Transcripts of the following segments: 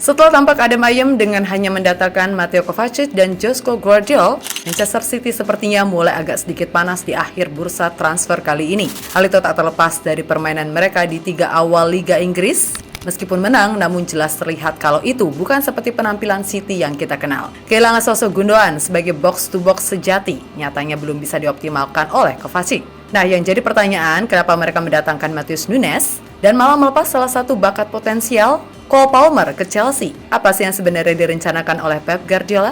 Setelah tampak adem ayem dengan hanya mendatangkan Mateo Kovacic dan Joško Gvardiol, Manchester City sepertinya mulai agak sedikit panas di akhir bursa transfer kali ini. Hal itu tak terlepas dari permainan mereka di 3 awal Liga Inggris. Meskipun menang, namun jelas terlihat kalau itu bukan seperti penampilan City yang kita kenal. Kehilangan sosok Gundogan sebagai box-to-box sejati, nyatanya belum bisa dioptimalkan oleh Kovacic. Nah, yang jadi pertanyaan, kenapa mereka mendatangkan Matheus Nunes dan malah melepas salah satu bakat potensial, Cole Palmer ke Chelsea? Apa sih yang sebenarnya direncanakan oleh Pep Guardiola?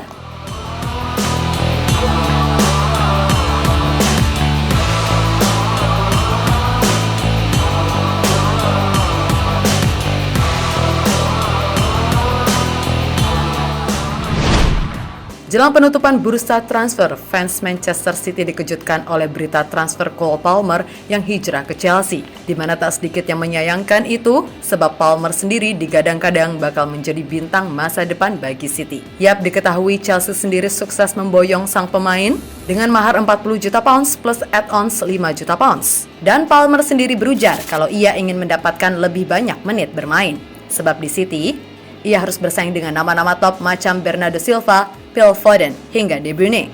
Jelang penutupan bursa transfer, fans Manchester City dikejutkan oleh berita transfer Cole Palmer yang hijrah ke Chelsea, di mana tak sedikit yang menyayangkan itu, sebab Palmer sendiri digadang-gadang bakal menjadi bintang masa depan bagi City. Yap, diketahui Chelsea sendiri sukses memboyong sang pemain dengan mahar 40 juta pounds plus add-ons 5 juta pounds. Dan Palmer sendiri berujar kalau ia ingin mendapatkan lebih banyak menit bermain. Sebab di City, ia harus bersaing dengan nama-nama top macam Bernardo Silva, Phil Foden, hingga De Bruyne.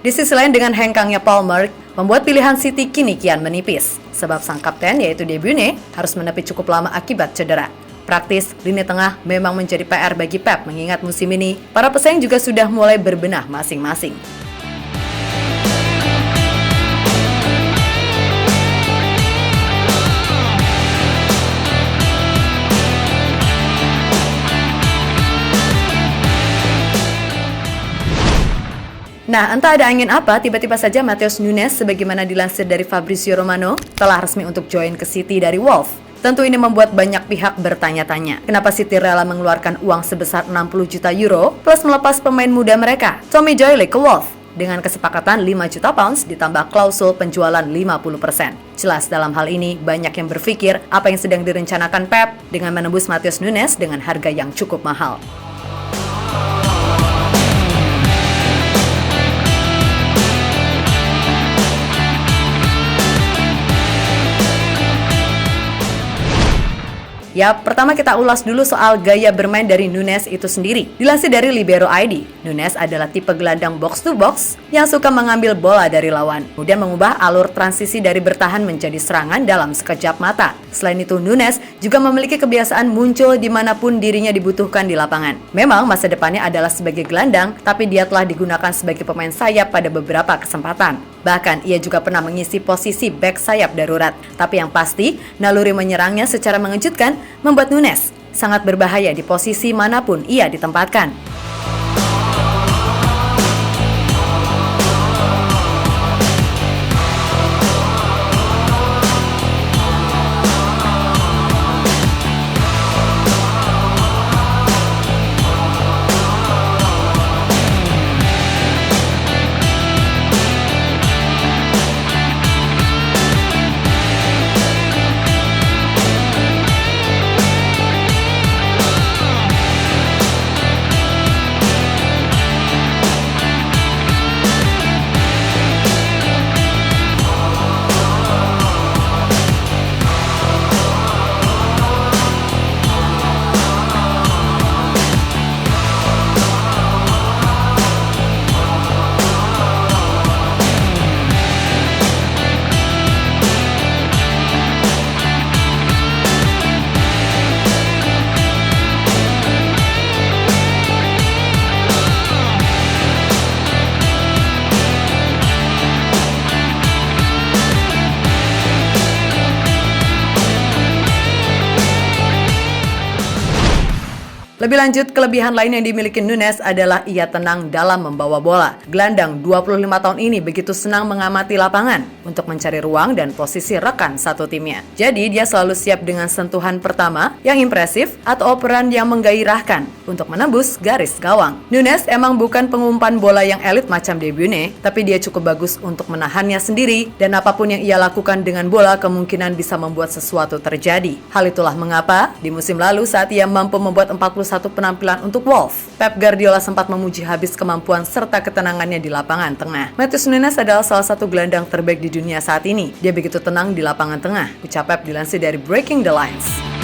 Di sisi lain, dengan hengkangnya Palmer, membuat pilihan City kini kian menipis. Sebab sang kapten, yaitu De Bruyne, harus menepi cukup lama akibat cedera. Praktis, lini tengah memang menjadi PR bagi Pep mengingat musim ini, para pesaing juga sudah mulai berbenah masing-masing. Nah, entah ada angin apa, tiba-tiba saja Matheus Nunes, sebagaimana dilansir dari Fabrizio Romano, telah resmi untuk join ke City dari Wolves. Tentu ini membuat banyak pihak bertanya-tanya, kenapa City rela mengeluarkan uang sebesar 60 juta euro plus melepas pemain muda mereka, Tommy Doyle ke Wolves, dengan kesepakatan 5 juta pounds ditambah klausul penjualan 50%. Jelas dalam hal ini banyak yang berpikir apa yang sedang direncanakan Pep dengan menembus Matheus Nunes dengan harga yang cukup mahal. Ya, pertama kita ulas dulu soal gaya bermain dari Nunes itu sendiri. Dilansir dari Libero ID, Nunes adalah tipe gelandang box to box yang suka mengambil bola dari lawan, kemudian mengubah alur transisi dari bertahan menjadi serangan dalam sekejap mata. Selain itu, Nunes juga memiliki kebiasaan muncul dimanapun dirinya dibutuhkan di lapangan. Memang masa depannya adalah sebagai gelandang, tapi dia telah digunakan sebagai pemain sayap pada beberapa kesempatan. Bahkan ia juga pernah mengisi posisi bek sayap darurat. Tapi yang pasti, naluri menyerangnya secara mengejutkan membuat Nunes sangat berbahaya di posisi manapun ia ditempatkan. Lebih lanjut, kelebihan lain yang dimiliki Nunes adalah ia tenang dalam membawa bola. Gelandang 25 tahun ini begitu senang mengamati lapangan untuk mencari ruang dan posisi rekan satu timnya. Jadi dia selalu siap dengan sentuhan pertama yang impresif atau operan yang menggairahkan untuk menembus garis gawang. Nunes emang bukan pengumpan bola yang elit macam De Bruyne, tapi dia cukup bagus untuk menahannya sendiri dan apapun yang ia lakukan dengan bola kemungkinan bisa membuat sesuatu terjadi. Hal itulah mengapa di musim lalu saat ia mampu membuat 41 satu penampilan untuk Wolves. Pep Guardiola sempat memuji habis kemampuan serta ketenangannya di lapangan tengah. Matheus Nunes adalah salah satu gelandang terbaik di dunia saat ini. Dia begitu tenang di lapangan tengah, ucap Pep dilansir dari Breaking the Lines.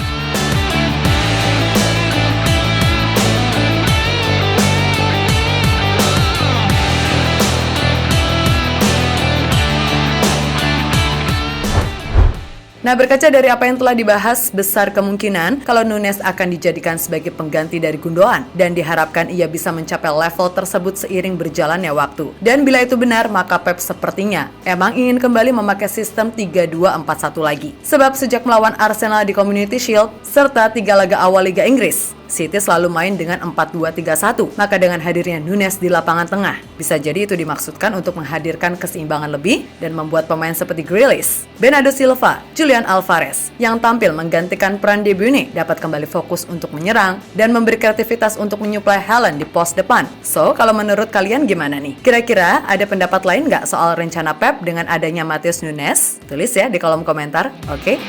Nah, berkaca dari apa yang telah dibahas, besar kemungkinan kalau Nunes akan dijadikan sebagai pengganti dari Gundogan dan diharapkan ia bisa mencapai level tersebut seiring berjalannya waktu. Dan bila itu benar, maka Pep sepertinya emang ingin kembali memakai sistem 3-2-4-1 lagi. Sebab sejak melawan Arsenal di Community Shield serta 3 laga awal Liga Inggris, City selalu main dengan 4-2-3-1. Maka dengan hadirnya Nunes di lapangan tengah, bisa jadi itu dimaksudkan untuk menghadirkan keseimbangan lebih dan membuat pemain seperti Grealish, Bernardo Silva, Julian Alvarez yang tampil menggantikan peran De Bruyne dapat kembali fokus untuk menyerang dan memberi kreativitas untuk menyuplai Haaland di pos depan. So, kalau menurut kalian gimana nih? Kira-kira ada pendapat lain nggak soal rencana Pep dengan adanya Matheus Nunes? Tulis ya di kolom komentar, oke?